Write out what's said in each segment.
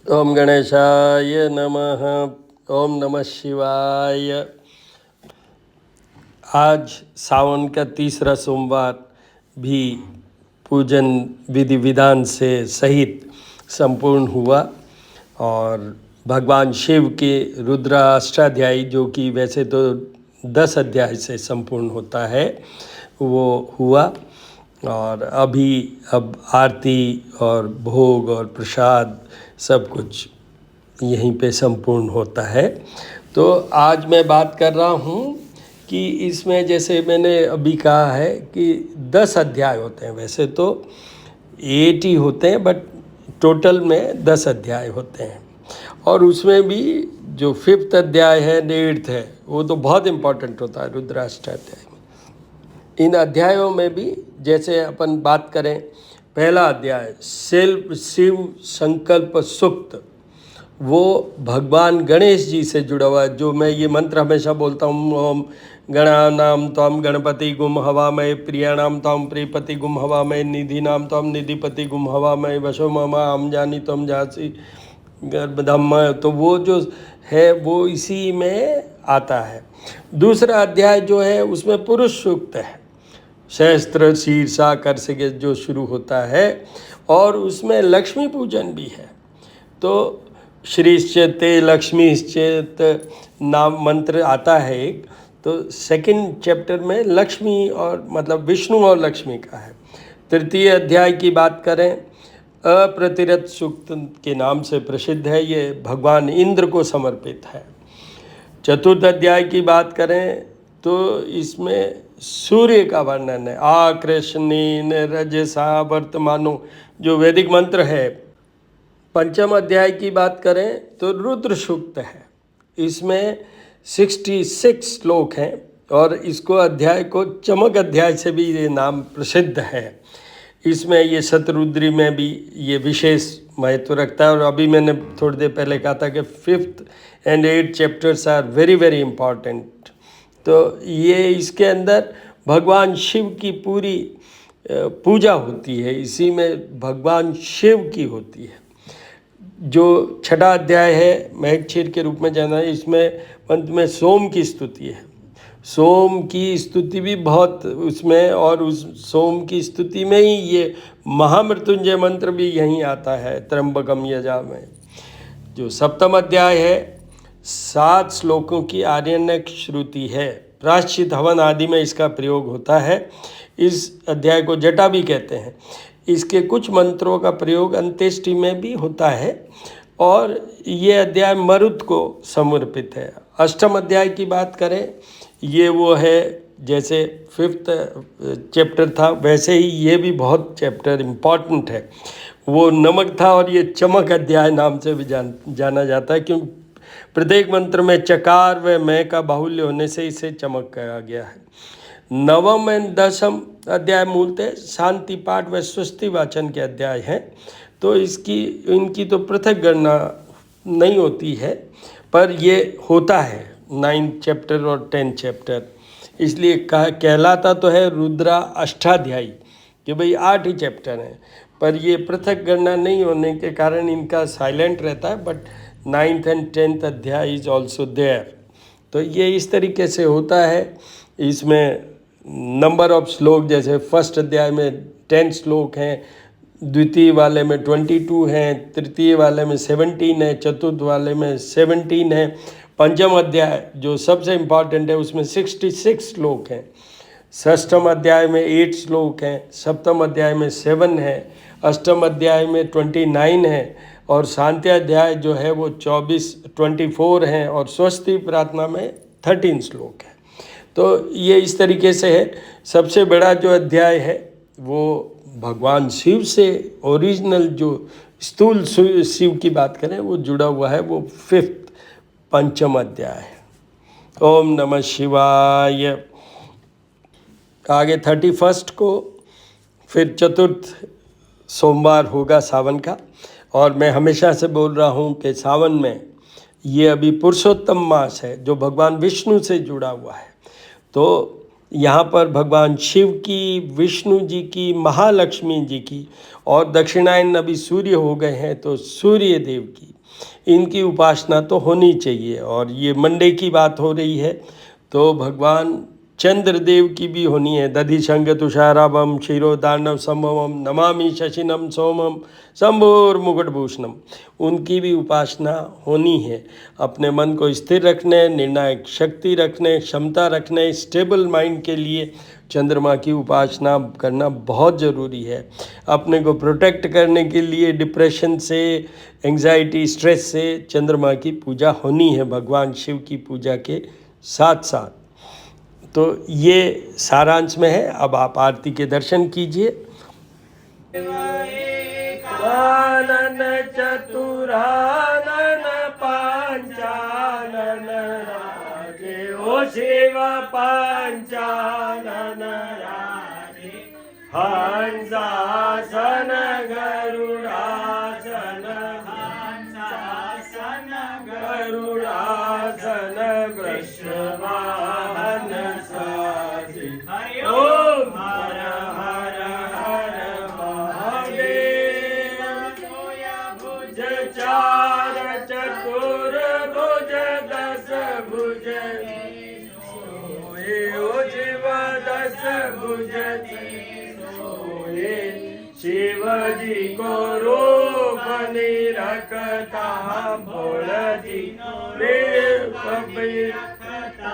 ओम गणेशाय नमः। ओम नमः शिवाय। आज सावन का तीसरा सोमवार भी पूजन विधि विधान से सहित संपूर्ण हुआ और भगवान शिव के रुद्राष्टाध्यायी, जो कि वैसे तो 10 अध्याय से संपूर्ण होता है, वो हुआ। और अब आरती और भोग और प्रसाद सब कुछ यहीं पे संपूर्ण होता है। तो आज मैं बात कर रहा हूँ कि इसमें, जैसे मैंने अभी कहा है कि 10 अध्याय होते हैं। वैसे तो 8 ही होते हैं, बट टोटल में 10 अध्याय होते हैं। और उसमें भी जो 5th अध्याय है, 8th है, वो तो बहुत इम्पोर्टेंट होता है रुद्राष्टाध्याय में। इन अध्यायों में भी जैसे अपन बात करें, पहला अध्याय शिव संकल्प सुक्त, वो भगवान गणेश जी से जुड़ा हुआ है। जो मैं ये मंत्र हमेशा बोलता हूँ, ओम गणानाम त्वं गणपति गुम हवामय, प्रियाणाम त्वं प्रियपति गुम हवामय, निधिनाम त्वं निधिपति गुम हवामय, वशो ममा हम जानी त्वं जासी गर्भधम्म। तो वो जो है वो इसी में आता है। दूसरा अध्याय जो है उसमें पुरुष सूक्त है, सहस्त्र शीर्षा कर सके जो शुरू होता है, और उसमें लक्ष्मी पूजन भी है। तो श्रीश्चेते लक्ष्मीश्चेत नाम मंत्र आता है एक। तो सेकंड चैप्टर में लक्ष्मी और मतलब विष्णु और लक्ष्मी का है। तृतीय अध्याय की बात करें, अप्रतिरत सूक्त के नाम से प्रसिद्ध है, ये भगवान इंद्र को समर्पित है। चतुर्थ अध्याय की बात करें तो इसमें सूर्य का वर्णन है, आकृष्णेन रजसा वर्तमानो, जो वैदिक मंत्र है। पंचम अध्याय की बात करें तो रुद्र सूक्त है। इसमें 66 श्लोक हैं और इसको अध्याय को चमक अध्याय से भी ये नाम प्रसिद्ध है। इसमें ये शतरुद्री में भी ये विशेष महत्व रखता है। और अभी मैंने थोड़ी देर पहले कहा था कि 5th and 8th chapters are very very important. तो ये इसके अंदर भगवान शिव की पूरी पूजा होती है, इसी में भगवान शिव की होती है। जो छठा अध्याय है महक क्षीर के रूप में जाना है, इसमें अंत में सोम की स्तुति है। सोम की स्तुति भी बहुत उसमें, और उस सोम की स्तुति में ही ये महामृत्युंजय मंत्र भी यहीं आता है, त्र्यंबकम यजामहे। जो सप्तम अध्याय है 7 श्लोकों की आर्यण्यक श्रुति है, प्रायश्चित हवन आदि में इसका प्रयोग होता है। इस अध्याय को जटा भी कहते हैं। इसके कुछ मंत्रों का प्रयोग अंत्येष्टि में भी होता है। और ये अध्याय मरुत को समर्पित है। अष्टम अध्याय की बात करें, ये वो है, जैसे 5th चैप्टर था वैसे ही ये भी बहुत चैप्टर इम्पॉर्टेंट है। वो नमक था और ये चमक अध्याय नाम से भी जाना जाता है, क्योंकि प्रत्येक मंत्र में चकार व मय का बाहुल्य होने से इसे चमक कहा गया है। नवम एवं 10th अध्याय मूलतः शांति पाठ व स्वस्ति वाचन के अध्याय हैं। तो इनकी तो पृथक गणना नहीं होती है, पर ये होता है 9th चैप्टर और 10th चैप्टर। इसलिए कहलाता तो है रुद्रा अष्टाध्यायी, कि भाई 8 ही चैप्टर हैं, पर ये पृथक गणना नहीं होने के कारण इनका साइलेंट रहता है। बट 9th and 10th अध्याय इज ऑल्सो देयर। तो ये इस तरीके से होता है। इसमें नंबर ऑफ श्लोक, जैसे फर्स्ट अध्याय में 10 श्लोक हैं, द्वितीय वाले में 22 हैं, तृतीय वाले में 17 है, चतुर्थ वाले में 17 है। पंचम अध्याय जो सबसे इम्पॉर्टेंट है उसमें 66 श्लोक हैं। षष्ठम अध्याय में 8 श्लोक हैं, सप्तम अध्याय में 7 है, अष्टम अध्याय में 29 है, और शांति अध्याय जो है वो 24 हैं, और स्वस्ति प्रार्थना में 13 श्लोक है। तो ये इस तरीके से है। सबसे बड़ा जो अध्याय है वो भगवान शिव से ओरिजिनल, जो स्थूल शिव की बात करें, वो जुड़ा हुआ है, वो 5th पंचम अध्याय है। ओम नमः शिवाय। आगे 31 को फिर चतुर्थ सोमवार होगा सावन का। और मैं हमेशा से बोल रहा हूँ कि सावन में ये अभी पुरुषोत्तम मास है, जो भगवान विष्णु से जुड़ा हुआ है। तो यहाँ पर भगवान शिव की, विष्णु जी की, महालक्ष्मी जी की, और दक्षिणायन अभी सूर्य हो गए हैं तो सूर्य देव की, इनकी उपासना तो होनी चाहिए। और ये मंडे की बात हो रही है तो भगवान चंद्रदेव की भी होनी है। दधि शंख तुषाराभम क्षीरोदानव संभवम नमामि शशिनम सोमम शंभुर्मुकुटभूषणम, उनकी भी उपासना होनी है। अपने मन को स्थिर रखने, निर्णायक शक्ति रखने, क्षमता रखने, स्टेबल माइंड के लिए चंद्रमा की उपासना करना बहुत ज़रूरी है। अपने को प्रोटेक्ट करने के लिए डिप्रेशन से, एंजाइटी, स्ट्रेस से चंद्रमा की पूजा होनी है, भगवान शिव की पूजा के साथ साथ। तो ये सारांश में है। अब आप आरती के दर्शन कीजिए। कानन चतुरानन पांचानन राजे, ओ शिव पांचानन राजे, हंसासन गरुडासन, हंसासन गरुडासन, वृषवाहन साजे, ओम हर हर हर महादेव। भुज चार चतुर्भुज दस भुज, सोए ओ शिव दस भुज सोए, शिव जी को रूप निरखता, भोल जी रखता,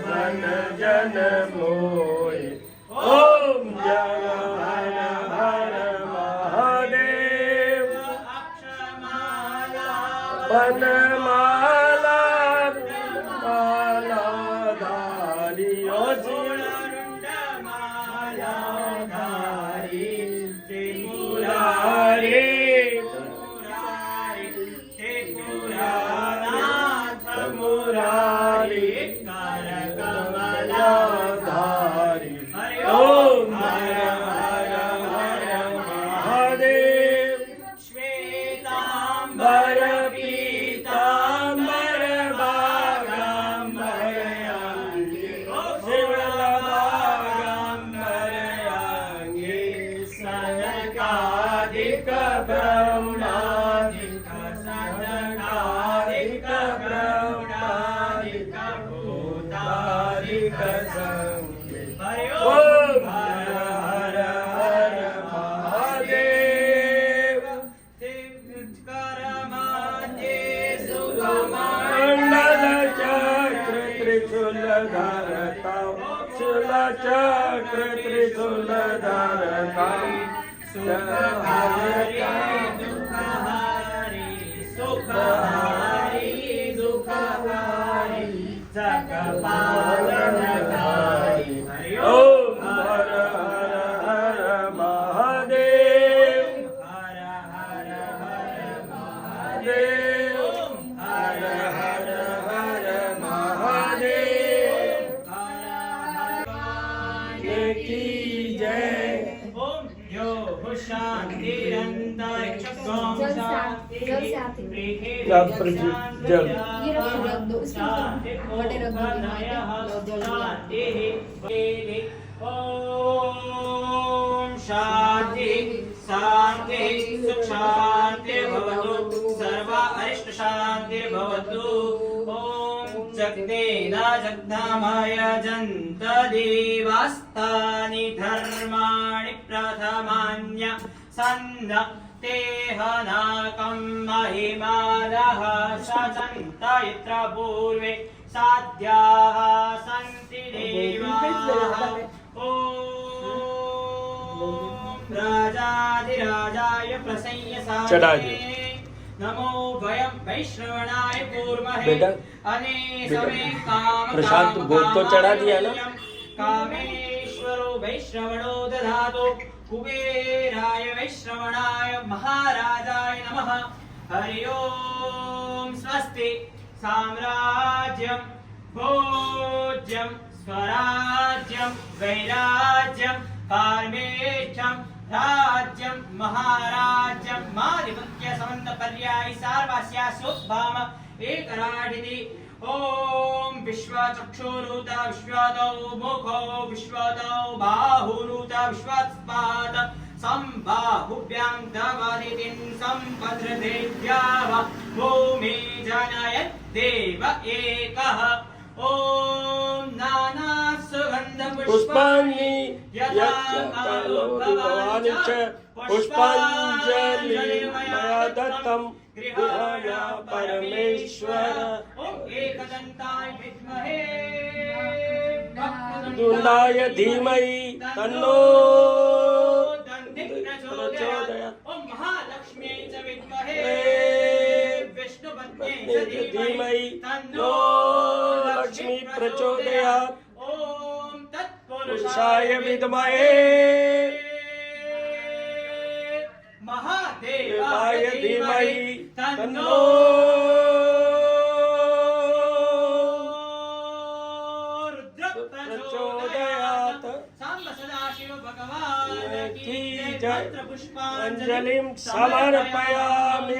मन जन मोय। ओम जय हर हर महादेव। वनमाला माला धारी, ओ माला धारी, त्रिपुरारी त्रिपुरानाथ मुरारी, कर कमलाधारी। ओम हर हर हर महादेव। श्वेतांबर पीतांबर बागांबर अंगे, शिवलागांबर अंगे, सनकादिक ब्रह्मादिक, सनकादिक ब्रह्मादिक, भूतादिक संगे। ओम हर हर हर महादेव। मंडल चक्र त्रिशूल धरता, शूल चक्र त्रिशूल धरता, सुखहारी दुखहारी, सुखहारी दुखहारी, जगपालनकारी। ओम हर हर हर महादेव। हर हर हर महादेव। हर हर हर महादेव। की जय। ओम यो शांतिरंतरिक्षं शांति, जल पृथ्वी जल। ये रख दो, इसके ऊपर बटे रख दो, ओम शांति शांति सुख शांति भवतु, सर्व अरिष्ट शांति भवतु। ओम जगदेव जगदामाय जन्त देवास्तानि धर्माणि प्रथमान्य सन्नक्तेहनाकं महिमानः सचन्त यत्र पूर्वे साध्याः सन्ति देवाः। ओम राजाधिराजाय प्रसय्यसाय नमो वयं वैश्रवणाय कूर्महे। बेटा, अनेसमे काम प्रसाद भोग तो चढ़ा दिया ना? कामेश्वरो वैश्रवणो दधातु, कुबेराय वैश्रवणाय महाराजाय नमः। हरि ओम स्वस्ति। साम्राज्यं भोज्यं स्वराज्यं वैराज्यं पारमेष्ठ्यं राज्यं महाराज्यं मादिपत्य समन्त पर्यायी सार्वस्या सुभाम एकराडिति। ओम विश्वचक्षुरुत विश्वतौ मुखो विश्वतौ बाहुरुत विश्वस्पाद संबाहुभ्यां तवदितिं संपद्रदेव्याः भूमि जनयत् देव एकः ॐ नानासुगन्धपुष्पाणि पुष्पाणि यत्कालो भवानि च पुष्पाञ्जलिर्मया दत्तं गृहाय परमेश्वर ॐ एकदन्ताय विद्महे दुन्दाय धीमहि तन्नो प्रचोदयात् ॐ महालक्ष्म्यै च विद्महे विष्णुपत्न्यै च धीमहि तन्नो लक्ष्मी प्रचोदयात् ॐ पुरुषाय विद्महे महादेवाय देवाय धीमहि तन्नो प्रचोदयात् सांब सदाशिव भगवान की जय। अंजलिं समर्पयामि।